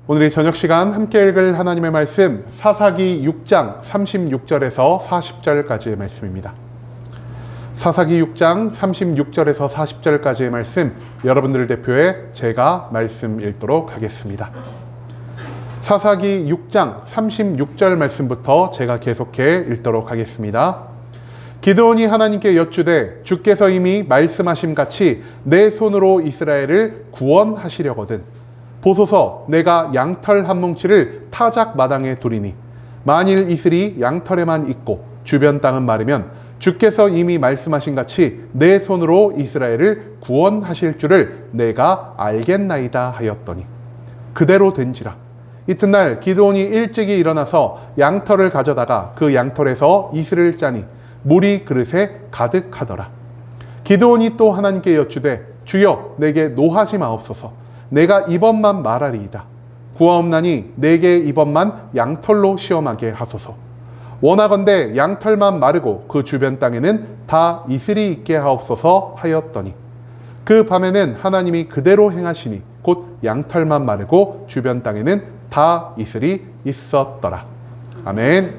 오늘 이 저녁 시간 함께 읽을 하나님의 말씀 사사기 6장 36절에서 40절까지의 말씀입니다. 사사기 6장 36절에서 40절까지의 말씀, 여러분들을 대표해 제가 말씀 읽도록 하겠습니다. 사사기 6장 36절 말씀부터 제가 계속해 읽도록 하겠습니다. 기드온이 하나님께 여쭈되 주께서 이미 말씀하심 같이 내 손으로 이스라엘을 구원하시려거든 보소서, 내가 양털 한 뭉치를 타작 마당에 두리니 만일 이슬이 양털에만 있고 주변 땅은 마르면 주께서 이미 말씀하신 같이 내 손으로 이스라엘을 구원하실 줄을 내가 알겠나이다 하였더니 그대로 된지라. 이튿날 기드온이 일찍이 일어나서 양털을 가져다가 그 양털에서 이슬을 짜니 물이 그릇에 가득하더라. 기드온이 또 하나님께 여쭈되 주여, 내게 노하지 마옵소서. 내가 이번만 말하리이다. 구하옵나니 내게 이번만 양털로 시험하게 하소서. 원하건대 양털만 마르고 그 주변 땅에는 다 이슬이 있게 하옵소서 하였더니 그 밤에는 하나님이 그대로 행하시니 곧 양털만 마르고 주변 땅에는 다 이슬이 있었더라. 아멘.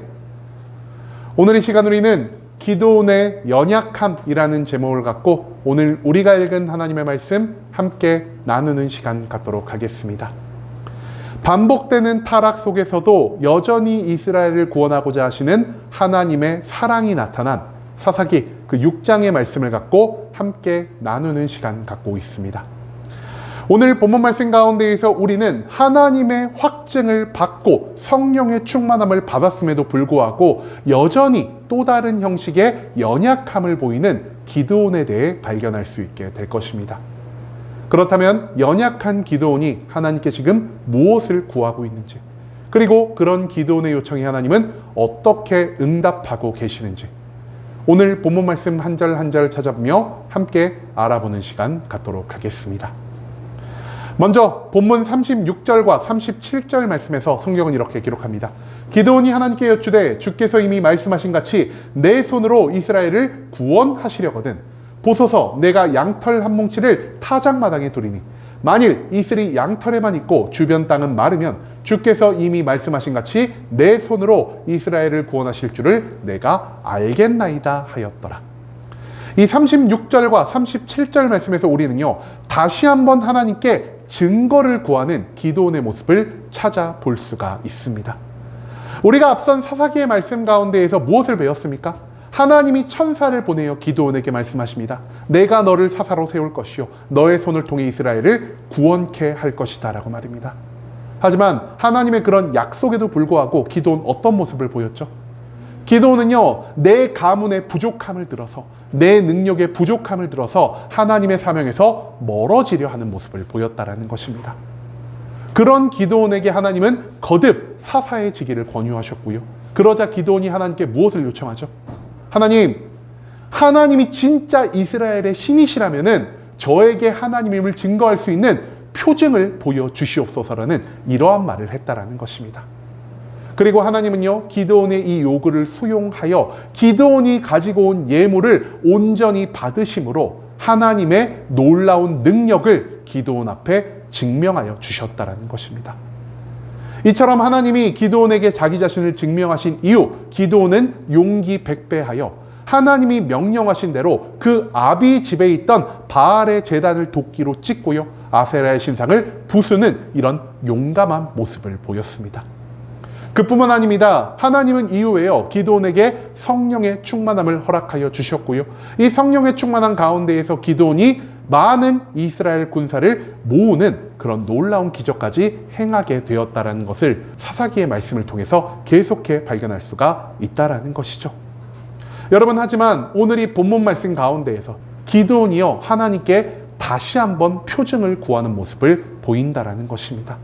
오늘 이 시간 우리는 기드온의 연약함이라는 제목을 갖고 오늘 우리가 읽은 하나님의 말씀 함께 나누는 시간 갖도록 하겠습니다. 반복되는 타락 속에서도 여전히 이스라엘을 구원하고자 하시는 하나님의 사랑이 나타난 사사기 그 6장의 말씀을 갖고 함께 나누는 시간 갖고 있습니다. 오늘 본문 말씀 가운데에서 우리는 하나님의 확증을 받고 성령의 충만함을 받았음에도 불구하고 여전히 또 다른 형식의 연약함을 보이는 기드온에 대해 발견할 수 있게 될 것입니다. 그렇다면 연약한 기드온이 하나님께 지금 무엇을 구하고 있는지, 그리고 그런 기드온의 요청에 하나님은 어떻게 응답하고 계시는지 오늘 본문 말씀 한 절 한 절 찾아보며 함께 알아보는 시간 갖도록 하겠습니다. 먼저 본문 36절과 37절 말씀에서 성경은 이렇게 기록합니다. 기드온이 하나님께 여쭈되 주께서 이미 말씀하신 같이 내 손으로 이스라엘을 구원하시려거든 보소서, 내가 양털 한 뭉치를 타작마당에 두리니 만일 이슬이 양털에만 있고 주변 땅은 마르면 주께서 이미 말씀하신 같이 내 손으로 이스라엘을 구원하실 줄을 내가 알겠나이다 하였더라. 이 36절과 37절 말씀에서 우리는요, 다시 한번 하나님께 증거를 구하는 기드온의 모습을 찾아볼 수가 있습니다. 우리가 앞선 사사기의 말씀 가운데에서 무엇을 배웠습니까? 하나님이 천사를 보내어 기드온에게 말씀하십니다. 내가 너를 사사로 세울 것이요 너의 손을 통해 이스라엘을 구원케 할 것이다 라고 말입니다. 하지만 하나님의 그런 약속에도 불구하고 기드온 어떤 모습을 보였죠? 기드온은요, 내 가문의 부족함을 들어서, 내 능력의 부족함을 들어서 하나님의 사명에서 멀어지려 하는 모습을 보였다라는 것입니다. 그런 기드온에게 하나님은 거듭 사사해지기를 권유하셨고요. 그러자 기드온이 하나님께 무엇을 요청하죠? 하나님이 진짜 이스라엘의 신이시라면은 저에게 하나님임을 증거할 수 있는 표징을 보여주시옵소서라는 이러한 말을 했다라는 것입니다. 그리고 하나님은요, 기드온의 이 요구를 수용하여 기드온이 가지고 온 예물을 온전히 받으심으로 하나님의 놀라운 능력을 기드온 앞에 증명하여 주셨다라는 것입니다. 이처럼 하나님이 기드온에게 자기 자신을 증명하신 이후 기드온은 용기 백배하여 하나님이 명령하신 대로 그 아비 집에 있던 바알의 제단을 도끼로 찍고요, 아세라의 신상을 부수는 이런 용감한 모습을 보였습니다. 그뿐만 아닙니다. 하나님은 이후에요, 기드온에게 성령의 충만함을 허락하여 주셨고요, 이 성령의 충만함 가운데에서 기드온이 많은 이스라엘 군사를 모으는 그런 놀라운 기적까지 행하게 되었다라는 것을 사사기의 말씀을 통해서 계속해 발견할 수가 있다라는 것이죠. 여러분, 하지만 오늘 이 본문 말씀 가운데에서 기드온이요, 하나님께 다시 한번 표징을 구하는 모습을 보인다라는 것입니다.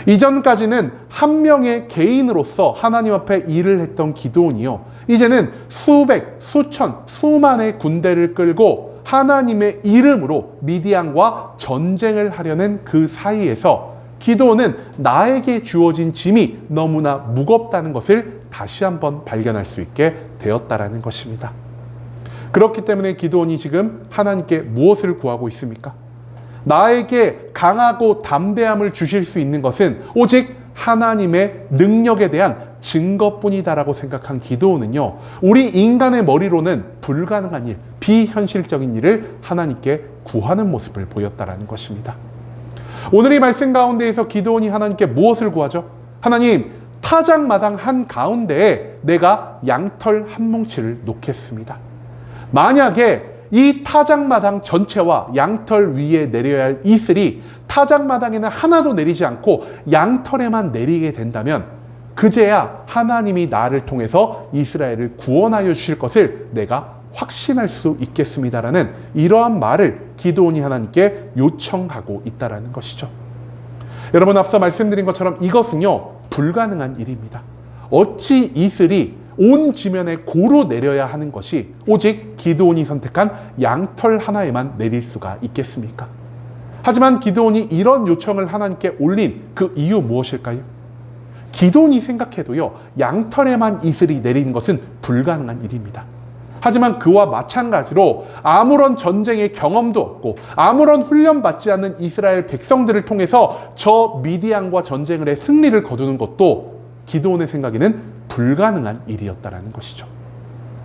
이전까지는 한 명의 개인으로서 하나님 앞에 일을 했던 기드온이요, 이제는 수백, 수천, 수만의 군대를 끌고 하나님의 이름으로 미디안과 전쟁을 하려는 그 사이에서 기드온은 나에게 주어진 짐이 너무나 무겁다는 것을 다시 한번 발견할 수 있게 되었다라는 것입니다. 그렇기 때문에 기드온이 지금 하나님께 무엇을 구하고 있습니까? 나에게 강하고 담대함을 주실 수 있는 것은 오직 하나님의 능력에 대한 증거뿐이다라고 생각한 기드온은요, 우리 인간의 머리로는 불가능한 일, 비현실적인 일을 하나님께 구하는 모습을 보였다라는 것입니다. 오늘 이 말씀 가운데에서 기드온이 하나님께 무엇을 구하죠? 하나님, 타작마당 한가운데에 내가 양털 한 뭉치를 놓겠습니다. 만약에 이 타작마당 전체와 양털 위에 내려야 할 이슬이 타작마당에는 하나도 내리지 않고 양털에만 내리게 된다면 그제야 하나님이 나를 통해서 이스라엘을 구원하여 주실 것을 내가 확신할 수 있겠습니다라는 이러한 말을 기드온이 하나님께 요청하고 있다는 것이죠. 여러분, 앞서 말씀드린 것처럼 이것은요, 불가능한 일입니다. 어찌 이슬이 온 지면에 고루 내려야 하는 것이 오직 기드온이 선택한 양털 하나에만 내릴 수가 있겠습니까? 하지만 기드온이 이런 요청을 하나님께 올린 그 이유 무엇일까요? 기드온이 생각해도요, 양털에만 이슬이 내리는 것은 불가능한 일입니다. 하지만 그와 마찬가지로 아무런 전쟁의 경험도 없고 아무런 훈련받지 않는 이스라엘 백성들을 통해서 저 미디안과 전쟁을 해 승리를 거두는 것도 기드온의 생각에는 불가능한 일이었다는 것이죠.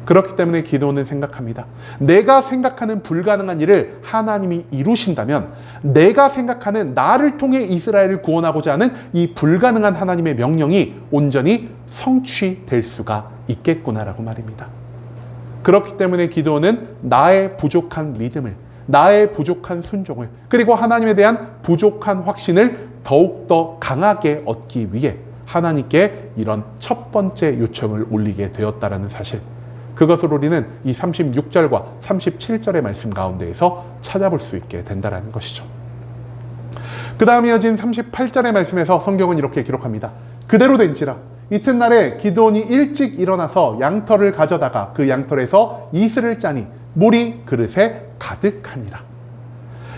그렇기 때문에 기드온은 생각합니다. 내가 생각하는 불가능한 일을 하나님이 이루신다면 내가 생각하는 나를 통해 이스라엘을 구원하고자 하는 이 불가능한 하나님의 명령이 온전히 성취될 수가 있겠구나라고 말입니다. 그렇기 때문에 기드온은 나의 부족한 믿음을, 나의 부족한 순종을, 그리고 하나님에 대한 부족한 확신을 더욱더 강하게 얻기 위해 하나님께 이런 첫 번째 요청을 올리게 되었다는 사실, 그것을 우리는 이 36절과 37절의 말씀 가운데에서 찾아볼 수 있게 된다는 것이죠. 그 다음 이어진 38절의 말씀에서 성경은 이렇게 기록합니다. 그대로 된지라 이튿날에 기드온이 일찍 일어나서 양털을 가져다가 그 양털에서 이슬을 짜니 물이 그릇에 가득하니라.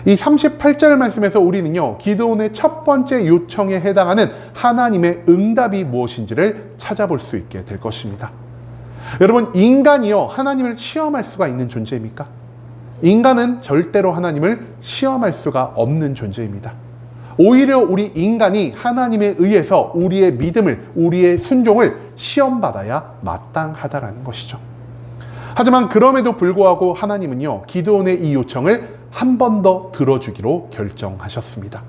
이 38절 말씀에서 우리는요, 기드온의 첫 번째 요청에 해당하는 하나님의 응답이 무엇인지를 찾아볼 수 있게 될 것입니다. 여러분, 인간이요, 하나님을 시험할 수가 있는 존재입니까? 인간은 절대로 하나님을 시험할 수가 없는 존재입니다. 오히려 우리 인간이 하나님에 의해서 우리의 믿음을, 우리의 순종을 시험받아야 마땅하다라는 것이죠. 하지만 그럼에도 불구하고 하나님은요, 기드온의 이 요청을 한 번 더 들어주기로 결정하셨습니다.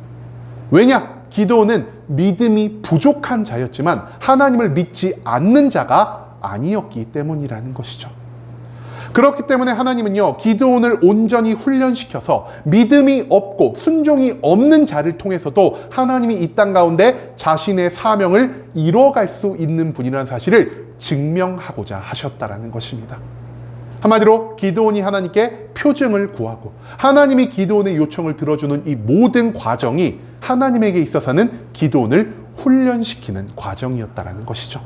왜냐? 기드온은 믿음이 부족한 자였지만 하나님을 믿지 않는 자가 아니었기 때문이라는 것이죠. 그렇기 때문에 하나님은요, 기드온을 온전히 훈련시켜서 믿음이 없고 순종이 없는 자를 통해서도 하나님이 이 땅 가운데 자신의 사명을 이뤄갈 수 있는 분이라는 사실을 증명하고자 하셨다라는 것입니다. 한마디로 기드온이 하나님께 표징을 구하고 하나님이 기드온의 요청을 들어주는 이 모든 과정이 하나님에게 있어서는 기드온을 훈련시키는 과정이었다라는 것이죠.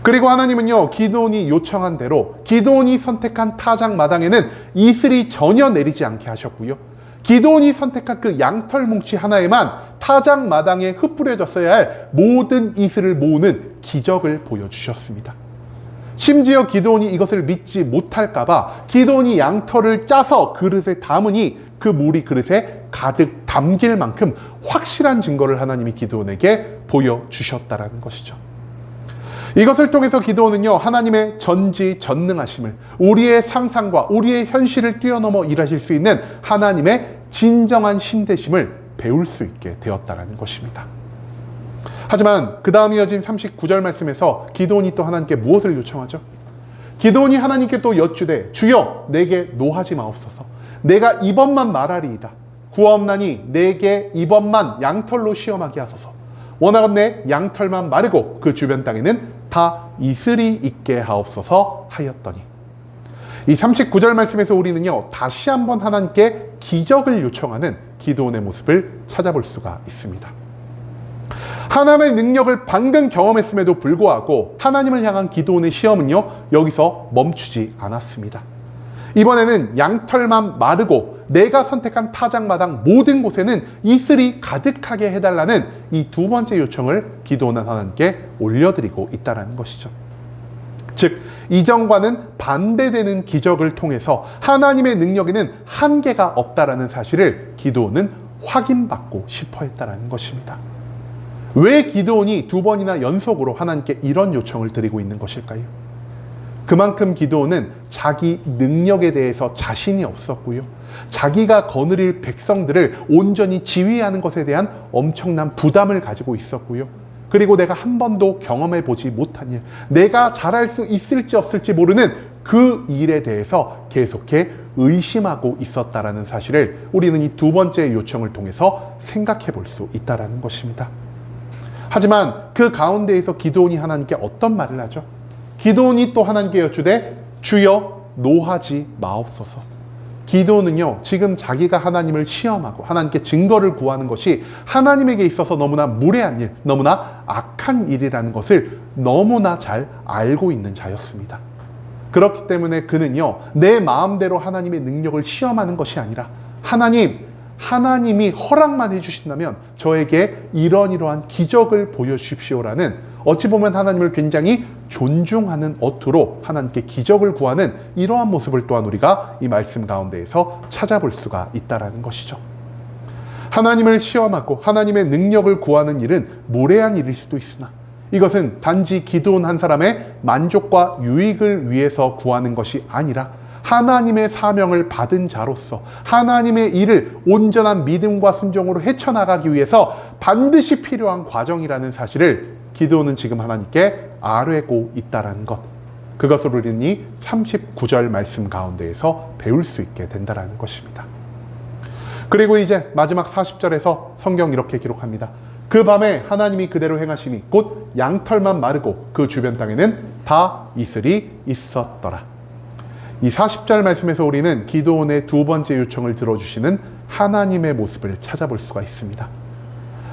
그리고 하나님은요, 기드온이 요청한 대로 기드온이 선택한 타작 마당에는 이슬이 전혀 내리지 않게 하셨고요, 기드온이 선택한 그 양털 뭉치 하나에만 타작 마당에 흩뿌려졌어야 할 모든 이슬을 모으는 기적을 보여주셨습니다. 심지어 기드온이 이것을 믿지 못할까봐 기드온이 양털을 짜서 그릇에 담으니 그 물이 그릇에 가득 담길 만큼 확실한 증거를 하나님이 기드온에게 보여주셨다라는 것이죠. 이것을 통해서 기드온은요, 하나님의 전지전능하심을, 우리의 상상과 우리의 현실을 뛰어넘어 일하실 수 있는 하나님의 진정한 신대심을 배울 수 있게 되었다는 것입니다. 하지만 그 다음 이어진 39절 말씀에서 기드온이 또 하나님께 무엇을 요청하죠? 기드온이 하나님께 또 여쭈되 주여 내게 노하지 마옵소서. 내가 이번만 말하리이다. 구하옵나니 내게 이번만 양털로 시험하게 하소서. 원하건대 양털만 마르고 그 주변 땅에는 다 이슬이 있게 하옵소서 하였더니, 이 39절 말씀에서 우리는요, 다시 한번 하나님께 기적을 요청하는 기드온의 모습을 찾아볼 수가 있습니다. 하나님의 능력을 방금 경험했음에도 불구하고 하나님을 향한 기드온의 시험은요, 여기서 멈추지 않았습니다. 이번에는 양털만 마르고 내가 선택한 타작마당 모든 곳에는 이슬이 가득하게 해달라는 이 두 번째 요청을 기드온은 하나님께 올려드리고 있다는 것이죠. 즉 이전과는 반대되는 기적을 통해서 하나님의 능력에는 한계가 없다라는 사실을 기드온은 확인받고 싶어 했다라는 것입니다. 왜 기드온이 2번이나 연속으로 하나님께 이런 요청을 드리고 있는 것일까요? 그만큼 기드온은 자기 능력에 대해서 자신이 없었고요. 자기가 거느릴 백성들을 온전히 지휘하는 것에 대한 엄청난 부담을 가지고 있었고요. 그리고 내가 한 번도 경험해 보지 못한 일, 내가 잘할 수 있을지 없을지 모르는 그 일에 대해서 계속해 의심하고 있었다라는 사실을 우리는 이 2번째 요청을 통해서 생각해 볼 수 있다라는 것입니다. 하지만 그 가운데에서 기드온이 하나님께 어떤 말을 하죠? 기드온이 또 하나님께 여쭈되 주여 노하지 마옵소서. 기드온은요, 지금 자기가 하나님을 시험하고 하나님께 증거를 구하는 것이 하나님에게 있어서 너무나 무례한 일, 너무나 악한 일이라는 것을 너무나 잘 알고 있는 자였습니다. 그렇기 때문에 그는요, 내 마음대로 하나님의 능력을 시험하는 것이 아니라 하나님이 허락만 해주신다면 저에게 이러한 기적을 보여주십시오라는, 어찌 보면 하나님을 굉장히 존중하는 어투로 하나님께 기적을 구하는 이러한 모습을 또한 우리가 이 말씀 가운데에서 찾아볼 수가 있다라는 것이죠. 하나님을 시험하고 하나님의 능력을 구하는 일은 무례한 일일 수도 있으나 이것은 단지 기드온 한 사람의 만족과 유익을 위해서 구하는 것이 아니라 하나님의 사명을 받은 자로서 하나님의 일을 온전한 믿음과 순종으로 헤쳐나가기 위해서 반드시 필요한 과정이라는 사실을 기드온은 지금 하나님께 아뢰고 있다는 것, 그것을 우리는 이 39절 말씀 가운데에서 배울 수 있게 된다는 것입니다. 그리고 이제 마지막 40절에서 성경 이렇게 기록합니다. 그 밤에 하나님이 그대로 행하시니 곧 양털만 마르고 그 주변 땅에는 다 이슬이 있었더라. 이 40절 말씀에서 우리는 기드온의 2번째 요청을 들어주시는 하나님의 모습을 찾아볼 수가 있습니다.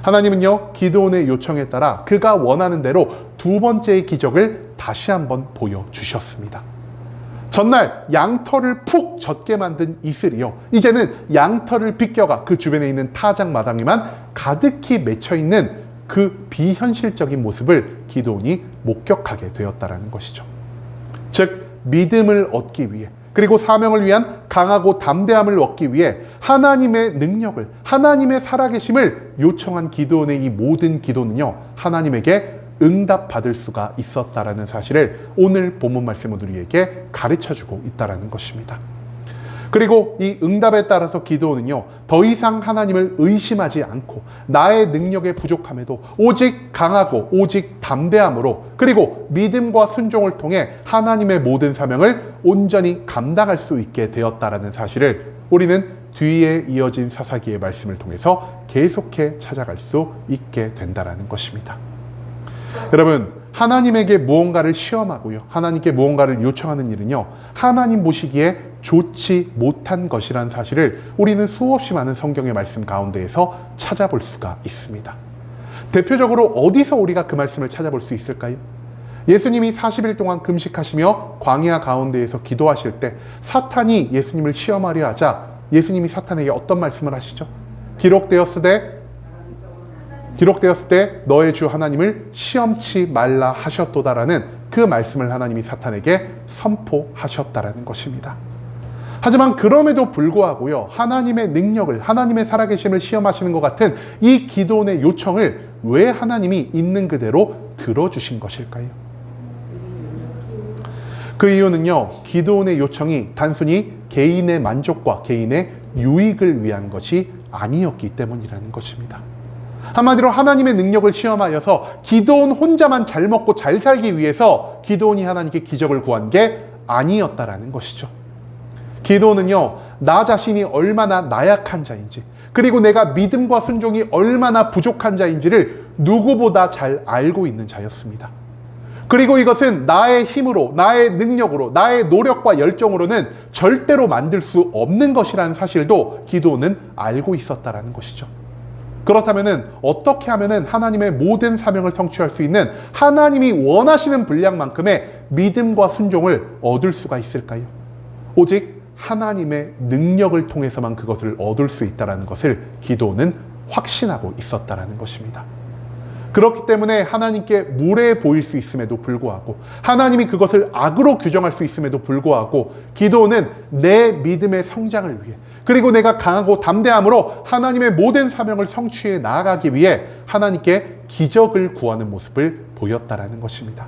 하나님은요, 기드온의 요청에 따라 그가 원하는 대로 2번째의 기적을 다시 한번 보여주셨습니다. 전날 양털을 푹 젖게 만든 이슬이요, 이제는 양털을 빗겨가 그 주변에 있는 타작마당에만 가득히 맺혀있는 그 비현실적인 모습을 기드온이 목격하게 되었다는 것이죠. 즉, 믿음을 얻기 위해, 그리고 사명을 위한 강하고 담대함을 얻기 위해 하나님의 능력을, 하나님의 살아계심을 요청한 기드온의 이 모든 기도는요, 하나님에게 응답받을 수가 있었다라는 사실을 오늘 본문 말씀은 우리에게 가르쳐주고 있다라는 것입니다. 그리고 이 응답에 따라서 기드온은요, 더 이상 하나님을 의심하지 않고 나의 능력의 부족함에도 오직 강하고 오직 담대함으로, 그리고 믿음과 순종을 통해 하나님의 모든 사명을 온전히 감당할 수 있게 되었다라는 사실을 우리는 뒤에 이어진 사사기의 말씀을 통해서 계속해 찾아갈 수 있게 된다라는 것입니다. 여러분, 하나님에게 무언가를 시험하고요, 하나님께 무언가를 요청하는 일은요, 하나님 보시기에 좋지 못한 것이라는 사실을 우리는 수없이 많은 성경의 말씀 가운데에서 찾아볼 수가 있습니다. 대표적으로 어디서 우리가 그 말씀을 찾아볼 수 있을까요? 예수님이 40일 동안 금식하시며 광야 가운데에서 기도하실 때 사탄이 예수님을 시험하려 하자 예수님이 사탄에게 어떤 말씀을 하시죠? 기록되었을 때 너의 주 하나님을 시험치 말라 하셨도다라는 그 말씀을 하나님이 사탄에게 선포하셨다라는 것입니다. 하지만 그럼에도 불구하고요, 하나님의 능력을, 하나님의 살아계심을 시험하시는 것 같은 이 기드온의 요청을 왜 하나님이 있는 그대로 들어주신 것일까요? 그 이유는요, 기드온의 요청이 단순히 개인의 만족과 개인의 유익을 위한 것이 아니었기 때문이라는 것입니다. 한마디로 하나님의 능력을 시험하여서 기드온 혼자만 잘 먹고 잘 살기 위해서 기드온이 하나님께 기적을 구한 게 아니었다라는 것이죠. 기드온은요, 나 자신이 얼마나 나약한 자인지, 그리고 내가 믿음과 순종이 얼마나 부족한 자인지를 누구보다 잘 알고 있는 자였습니다. 그리고 이것은 나의 힘으로, 나의 능력으로, 나의 노력과 열정으로는 절대로 만들 수 없는 것이라는 사실도 기드온은 알고 있었다라는 것이죠. 그렇다면 어떻게 하면 하나님의 모든 사명을 성취할 수 있는 하나님이 원하시는 분량만큼의 믿음과 순종을 얻을 수가 있을까요? 오직 하나님의 능력을 통해서만 그것을 얻을 수 있다는 것을 기드온은 확신하고 있었다는 것입니다. 그렇기 때문에 하나님께 무례해 보일 수 있음에도 불구하고, 하나님이 그것을 악으로 규정할 수 있음에도 불구하고, 기도는 내 믿음의 성장을 위해, 그리고 내가 강하고 담대함으로 하나님의 모든 사명을 성취해 나아가기 위해 하나님께 기적을 구하는 모습을 보였다라는 것입니다.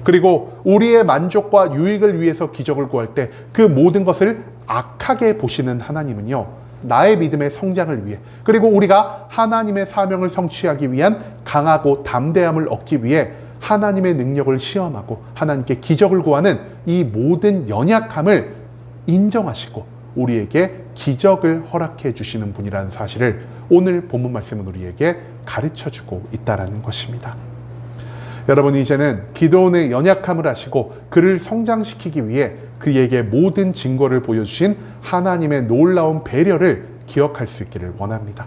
그리고 우리의 만족과 유익을 위해서 기적을 구할 때 그 모든 것을 악하게 보시는 하나님은요, 나의 믿음의 성장을 위해, 그리고 우리가 하나님의 사명을 성취하기 위한 강하고 담대함을 얻기 위해 하나님의 능력을 시험하고 하나님께 기적을 구하는 이 모든 연약함을 인정하시고 우리에게 기적을 허락해 주시는 분이라는 사실을 오늘 본문 말씀은 우리에게 가르쳐주고 있다는 것입니다. 여러분, 이제는 기드온의 연약함을 아시고 그를 성장시키기 위해 그에게 모든 증거를 보여주신 하나님의 놀라운 배려를 기억할 수 있기를 원합니다.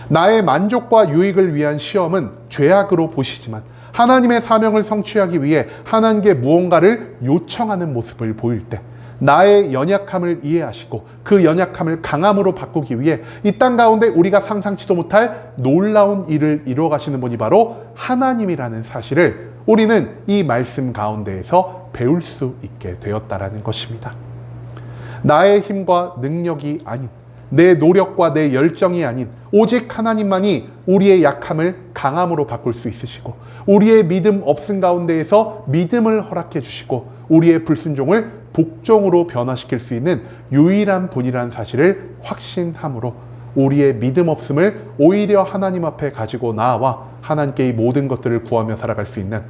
나의 만족과 유익을 위한 시험은 죄악으로 보시지만 하나님의 사명을 성취하기 위해 하나님께 무언가를 요청하는 모습을 보일 때 나의 연약함을 이해하시고 그 연약함을 강함으로 바꾸기 위해 이 땅 가운데 우리가 상상치도 못할 놀라운 일을 이루어 가시는 분이 바로 하나님이라는 사실을 우리는 이 말씀 가운데에서 배울 수 있게 되었다라는 것입니다. 나의 힘과 능력이 아닌, 내 노력과 내 열정이 아닌 오직 하나님만이 우리의 약함을 강함으로 바꿀 수 있으시고 우리의 믿음 없음 가운데에서 믿음을 허락해 주시고 우리의 불순종을 복종으로 변화시킬 수 있는 유일한 분이라는 사실을 확신함으로 우리의 믿음 없음을 오히려 하나님 앞에 가지고 나와 하나님께 이 모든 것들을 구하며 살아갈 수 있는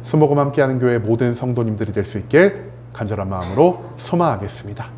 수목음 함께하는 교회 모든 성도님들이 될 수 있길 간절한 마음으로 소망하겠습니다.